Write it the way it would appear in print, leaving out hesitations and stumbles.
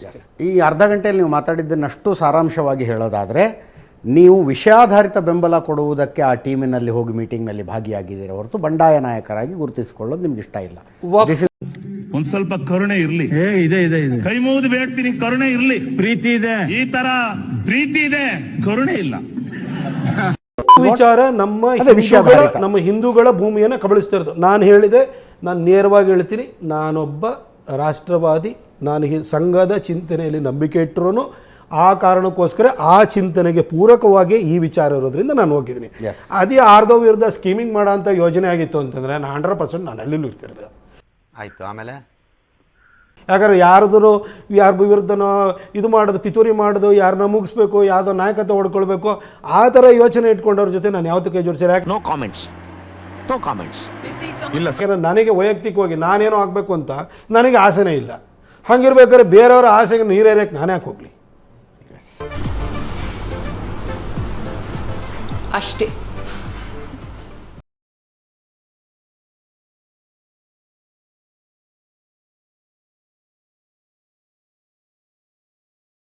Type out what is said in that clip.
ಬಯಸ್ತೀನಿ. ಈ ಅರ್ಧ ಗಂಟೆಯಲ್ಲಿ ನೀವು ಮಾತಾಡಿದ್ದನ್ನಷ್ಟು ಸಾರಾಂಶವಾಗಿ ಹೇಳೋದಾದರೆ, ನೀವು ವಿಷಯಾಧಾರಿತ ಬೆಂಬಲ ಕೊಡುವುದಕ್ಕೆ ಆ ಟೀಮಿನಲ್ಲಿ ಹೋಗಿ ಮೀಟಿಂಗ್ನಲ್ಲಿ ಭಾಗಿಯಾಗಿದ್ದೀರ ಹೊರತು ಬಂಡಾಯ ನಾಯಕರಾಗಿ ಗುರುತಿಸಿಕೊಳ್ಳೋದು ನಿಮ್ಗೆ ಇಷ್ಟ ಇಲ್ಲ. ಒಂದ್ ಸ್ವಲ್ಪ ಕರುಣೆ ಇರ್ಲಿ. ಇದೆ ಇದೆ ಇದೆ, ಕೈ ಮುಗಿದು ಬೇಡ್ತೀನಿ, ಕರುಣೆ ಇರ್ಲಿ. ಪ್ರೀತಿ ಇದೆ, ಈ ತರ ಪ್ರೀತಿ ಇದೆ, ಕರುಣೆ ಇಲ್ಲ. ವಿಚಾರ ನಮ್ಮ ಹಿಂದೂಗಳ ಭೂಮಿಯನ್ನು ಕಬಳಿಸ್ತಾ ಇರೋದು. ನಾನು ಹೇಳಿದೆ, ನಾನು ನೇರವಾಗಿ ಹೇಳ್ತೀನಿ, ನಾನೊಬ್ಬ ರಾಷ್ಟ್ರವಾದಿ, ನಾನು ಸಂಘದ ಚಿಂತನೆಯಲ್ಲಿ ನಂಬಿಕೆ ಇಟ್ಟರೂ ಆ ಕಾರಣಕ್ಕೋಸ್ಕರ ಆ ಚಿಂತನೆಗೆ ಪೂರಕವಾಗಿ ಈ ವಿಚಾರ ಇರೋದ್ರಿಂದ ನಾನು ಹೋಗಿದ್ದೀನಿ. ಅದೇ ಆರ್ದೋ ವಿರುದ್ಧ ಸ್ಕೀಮಿಂಗ್ ಮಾಡೋ ಅಂಥ ಯೋಜನೆ ಆಗಿತ್ತು ಅಂತಂದರೆ ನಾನು 100% ನಾನು ಅಲ್ಲಿಲ್ಲೂ ಇರ್ತಿರ್ಲಿಲ್ಲ. ಆಯಿತು, ಆಮೇಲೆ ಯಾಕಂದ್ರೆ ಯಾರ ವಿರುದ್ಧನೋ ಇದು ಮಾಡೋದು, ಪಿತೂರಿ ಮಾಡೋದು, ಯಾರನ್ನ ಮುಗಿಸ್ಬೇಕು, ಯಾವುದೋ ನಾಯಕತ್ವ ಹೊಡ್ಕೊಳ್ಬೇಕು, ಆ ಥರ ಯೋಚನೆ ಇಟ್ಕೊಂಡವ್ರ ಜೊತೆ ನಾನು ಯಾವತ್ತೂ ಕೈ ಜೋಡಿಸಿಲ್ಲ. ನೋ ಕಾಮೆಂಟ್ಸ್ ಇಲ್ಲ. ಯಾಕಂದ್ರೆ ನನಗೆ ವೈಯಕ್ತಿಕವಾಗಿ ನಾನೇನೋ ಆಗಬೇಕು ಅಂತ ನನಗೆ ಆಸೆನೇ ಇಲ್ಲ. ಹಂಗಿರ್ಬೇಕಾದ್ರೆ ಬೇರೆಯವರ ಆಸೆಗೆ ನೀರೇರಕ್ಕೆ ನಾನು ಯಾಕೆ ಹೋಗಲಿ ಅಷ್ಟೇ.